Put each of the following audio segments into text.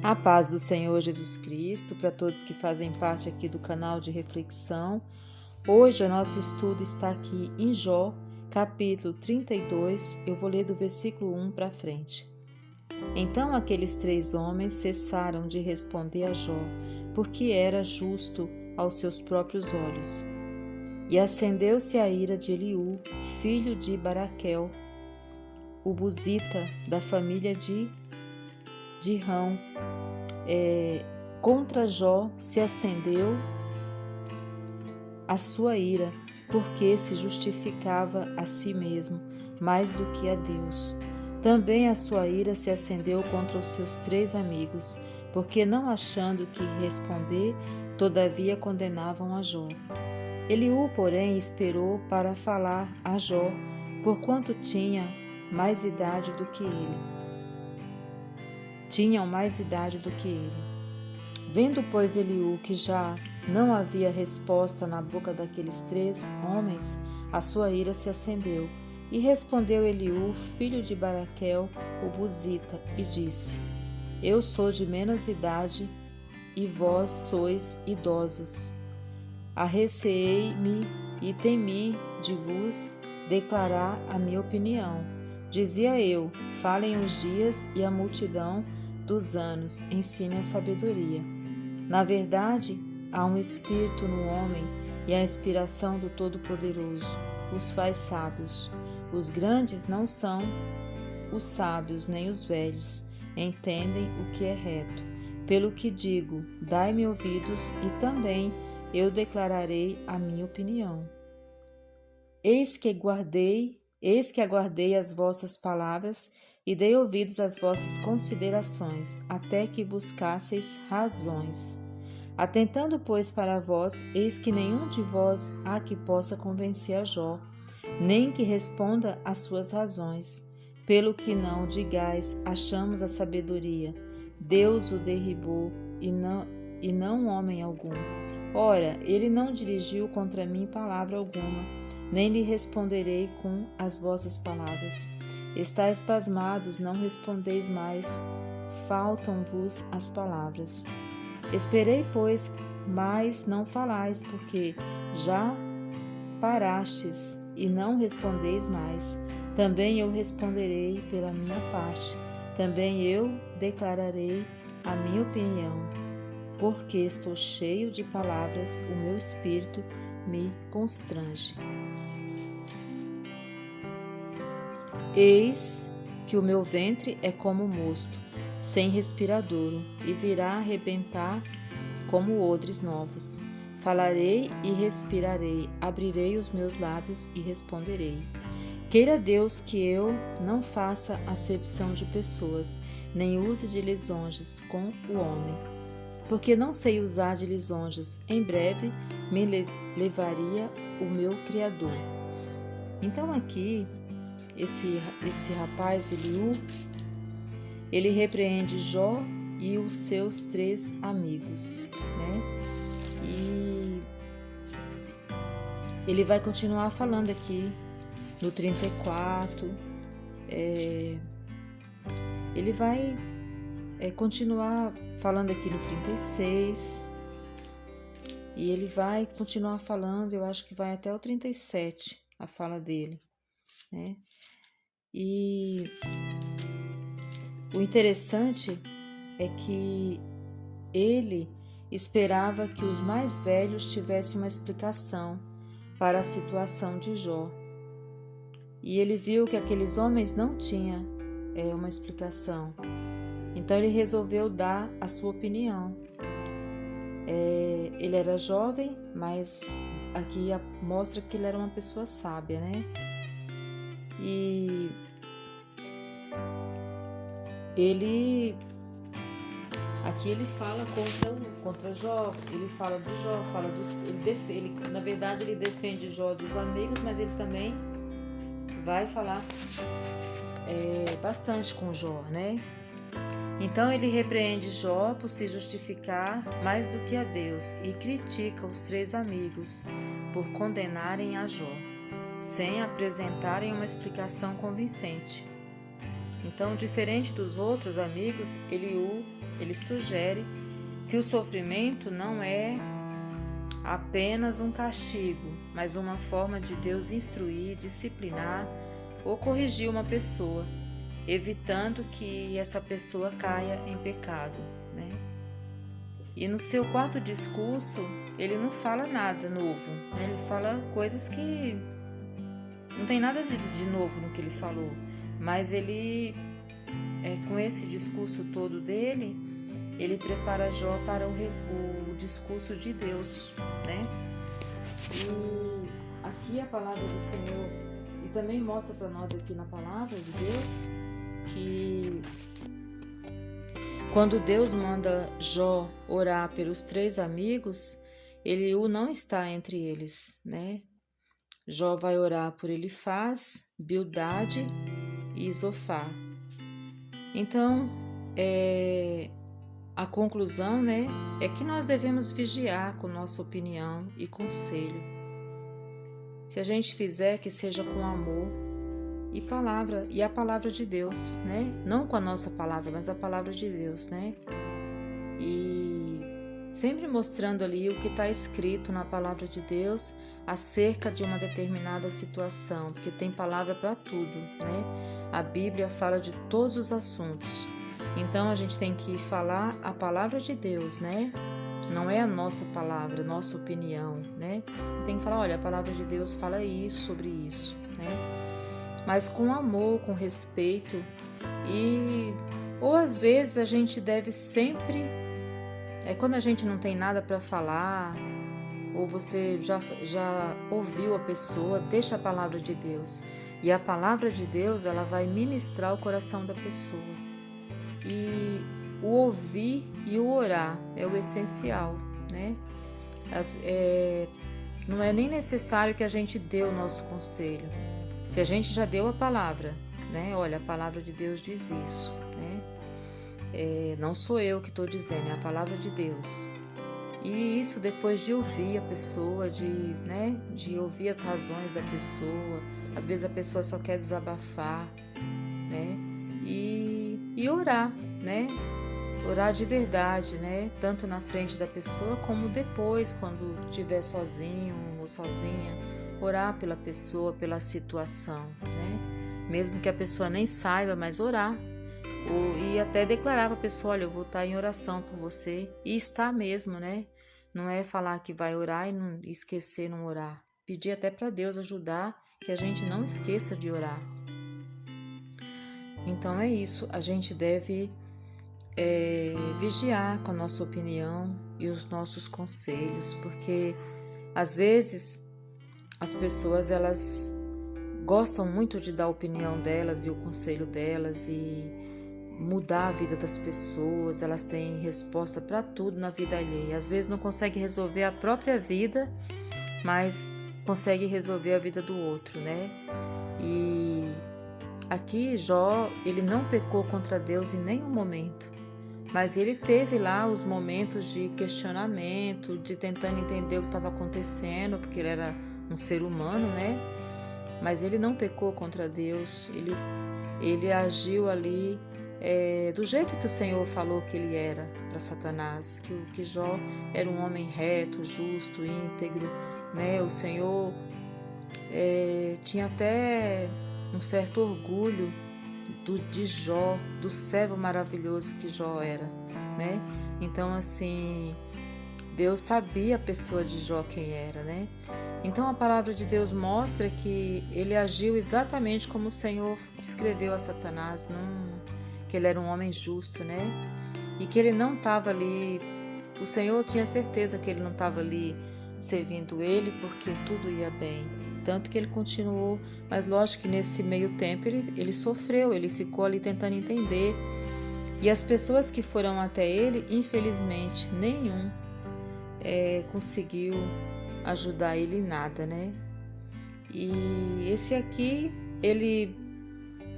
A paz do Senhor Jesus Cristo para todos que fazem parte aqui do canal de reflexão. Hoje o nosso estudo está aqui em Jó, capítulo 32. Eu vou ler do versículo 1 para frente. Então aqueles 3 homens cessaram de responder a Jó, porque era justo aos seus próprios olhos. E acendeu-se a ira de Eliú, filho de Baraquel, o buzita da família de Rão. Contra Jó se acendeu a sua ira, porque se justificava a si mesmo mais do que a Deus. Também a sua ira se acendeu contra os seus 3 amigos, porque não achando que responder, todavia condenavam a Jó. Eliú, porém, esperou para falar a Jó, porquanto tinham mais idade do que ele. Vendo, pois, Eliú que já não havia resposta na boca daqueles 3 homens, a sua ira se acendeu. E respondeu Eliú, filho de Baraquel, o buzita, e disse: Eu sou de menos idade, e vós sois idosos. Arreceei-me e temi de vos declarar a minha opinião. Dizia eu: falem os dias e a multidão dos anos, ensine a sabedoria. Na verdade, há um espírito no homem e a inspiração do Todo-Poderoso os faz sábios. Os grandes não são os sábios, nem os velhos entendem o que é reto. Pelo que digo, dai-me ouvidos e também eu declararei a minha opinião. Eis que aguardei as vossas palavras e dei ouvidos às vossas considerações, até que buscasseis razões. Atentando, pois, para vós, eis que nenhum de vós há que possa convencer a Jó, nem que responda às suas razões. Pelo que não digais, achamos a sabedoria. Deus o derribou e não homem algum. Ora, ele não dirigiu contra mim palavra alguma, nem lhe responderei com as vossas palavras. Estais pasmados, não respondeis mais, faltam-vos as palavras. Esperei, pois, mas não falais, porque já parastes e não respondeis mais. Também eu responderei pela minha parte, também eu declararei a minha opinião, porque estou cheio de palavras, o meu espírito me constrange. Eis que o meu ventre é como mosto, sem respiradouro, e virá arrebentar como odres novos. Falarei e respirarei, abrirei os meus lábios e responderei. Queira Deus que eu não faça acepção de pessoas, nem use de lisonjas com o homem, porque não sei usar de lisonjas. Em breve me levaria o meu Criador. Então aqui, esse rapaz, Eliú, ele repreende Jó e os seus 3 amigos, né? E ele vai continuar falando aqui no 34, ele vai continuar falando aqui no 36, e ele vai continuar falando, eu acho que vai até o 37, a fala dele, né? E o interessante é que ele esperava que os mais velhos tivessem uma explicação para a situação de Jó. E ele viu que aqueles homens não tinham uma explicação. Então ele resolveu dar a sua opinião. Ele era jovem, mas aqui mostra que ele era uma pessoa sábia, né? E aqui ele fala contra Jó, ele fala do Jó, na verdade ele defende Jó dos amigos, mas ele também vai falar bastante com Jó, né? Então ele repreende Jó por se justificar mais do que a Deus e critica os 3 amigos por condenarem a Jó, sem apresentarem uma explicação convincente. Então, diferente dos outros amigos, Eliú ele sugere que o sofrimento não é apenas um castigo, mas uma forma de Deus instruir, disciplinar ou corrigir uma pessoa, evitando que essa pessoa caia em pecado, né? E no seu quarto discurso, ele não fala nada novo, né? Ele fala coisas que não tem nada de novo no que ele falou, mas ele, com esse discurso todo dele, ele prepara Jó para o discurso de Deus, né? E aqui a palavra do Senhor, e também mostra para nós aqui na palavra de Deus, que quando Deus manda Jó orar pelos 3 amigos, Eliú não está entre eles, né? Jó vai orar por Elifaz, Bildade e Zofar. Então, a conclusão, né, é que nós devemos vigiar com nossa opinião e conselho. Se a gente fizer, que seja com amor e a palavra de Deus, né? Não com a nossa palavra, mas a palavra de Deus, né? E sempre mostrando ali o que está escrito na palavra de Deus acerca de uma determinada situação, porque tem palavra para tudo, né? A Bíblia fala de todos os assuntos. Então a gente tem que falar a palavra de Deus, né? Não é a nossa palavra, nossa opinião, né? Tem que falar, olha, a palavra de Deus fala isso, sobre isso, né? Mas com amor, com respeito ou às vezes a gente deve sempre, quando a gente não tem nada para falar, ou você já ouviu a pessoa, deixa a palavra de Deus. E a palavra de Deus, ela vai ministrar o coração da pessoa. E o ouvir e o orar é o essencial, né? Não é nem necessário que a gente dê o nosso conselho. Se a gente já deu a palavra, né? Olha, a palavra de Deus diz isso, né? Não sou eu que estou dizendo, é a palavra de Deus. E isso depois de ouvir a pessoa, de ouvir as razões da pessoa. Às vezes a pessoa só quer desabafar, né? E orar, né? Orar de verdade, né? Tanto na frente da pessoa como depois, quando estiver sozinho ou sozinha. Orar pela pessoa, pela situação, né? Mesmo que a pessoa nem saiba, mas orar. E até declarar para a pessoa, olha, eu vou estar em oração por você. E estar mesmo, né? Não é falar que vai orar e não esquecer não orar. Pedir até para Deus ajudar, que a gente não esqueça de orar. Então é isso, a gente deve vigiar com a nossa opinião e os nossos conselhos, porque às vezes as pessoas, elas gostam muito de dar a opinião delas e o conselho delas e mudar a vida das pessoas, elas têm resposta para tudo na vida alheia. Às vezes não consegue resolver a própria vida, mas consegue resolver a vida do outro, né? E aqui Jó, ele não pecou contra Deus em nenhum momento, mas ele teve lá os momentos de questionamento, de tentando entender o que estava acontecendo, porque ele era um ser humano, né? Mas ele não pecou contra Deus, ele agiu ali do jeito que o Senhor falou que ele era para Satanás, que Jó era um homem reto, justo, íntegro, né? O Senhor tinha até um certo orgulho de Jó, do servo maravilhoso que Jó era, né? Então, assim, Deus sabia a pessoa de Jó quem era, né? Então, a palavra de Deus mostra que ele agiu exatamente como o Senhor descreveu a Satanás, que ele era um homem justo, né? E que ele não estava ali, o Senhor tinha certeza que ele não estava ali servindo ele porque tudo ia bem. Tanto que ele continuou, mas lógico que nesse meio tempo ele sofreu, ele ficou ali tentando entender. E as pessoas que foram até ele, infelizmente, nenhum conseguiu ajudar ele em nada, né? E esse aqui, ele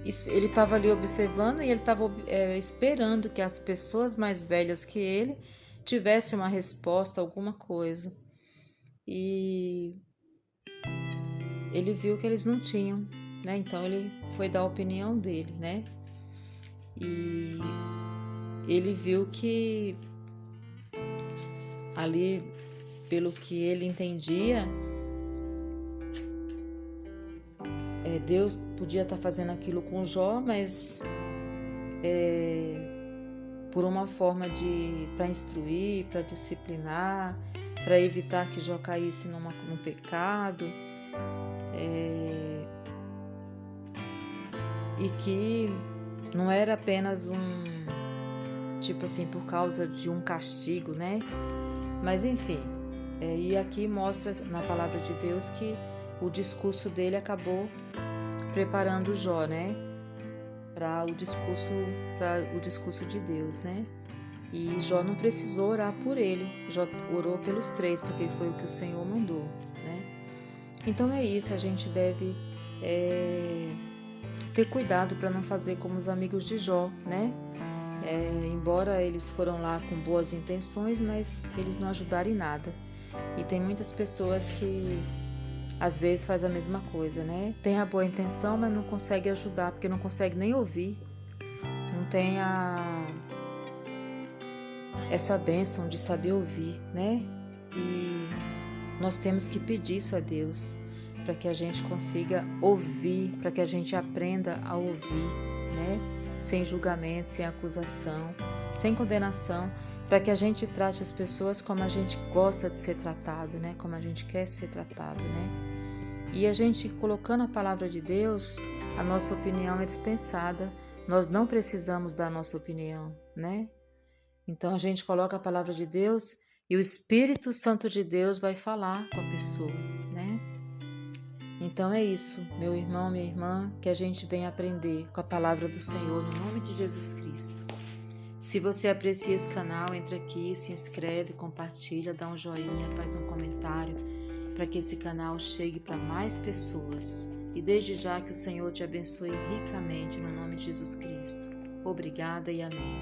estava ali observando e ele estava esperando que as pessoas mais velhas que ele tivessem uma resposta, alguma coisa. E ele viu que eles não tinham, né? Então ele foi dar a opinião dele, né? E ele viu que ali, pelo que ele entendia, Deus podia estar fazendo aquilo com Jó, mas por uma forma para instruir, para disciplinar, para evitar que Jó caísse num pecado, e que não era apenas tipo assim, por causa de um castigo, né? Mas enfim, e aqui mostra na palavra de Deus que o discurso dele acabou preparando Jó, né? Para o discurso de Deus, né? E Jó não precisou orar por ele, Jó orou pelos três, porque foi o que o Senhor mandou, né? Então é isso, a gente deve ter cuidado para não fazer como os amigos de Jó, né? Embora eles foram lá com boas intenções, mas eles não ajudaram em nada. E tem muitas pessoas que às vezes faz a mesma coisa, né? Tem a boa intenção, mas não consegue ajudar, porque não consegue nem ouvir. Não tem essa bênção de saber ouvir, né? E nós temos que pedir isso a Deus, para que a gente consiga ouvir, para que a gente aprenda a ouvir, né? Sem julgamento, sem acusação, sem condenação, para que a gente trate as pessoas como a gente gosta de ser tratado, né? Como a gente quer ser tratado, né? E a gente colocando a palavra de Deus, a nossa opinião é dispensada. Nós não precisamos dar a nossa opinião, né? Então a gente coloca a palavra de Deus e o Espírito Santo de Deus vai falar com a pessoa, né? Então é isso, meu irmão, minha irmã, que a gente venha aprender com a palavra do Senhor, no nome de Jesus Cristo. Se você aprecia esse canal, entra aqui, se inscreve, compartilha, dá um joinha, faz um comentário, para que esse canal chegue para mais pessoas. E desde já que o Senhor te abençoe ricamente, no nome de Jesus Cristo. Obrigada e amém.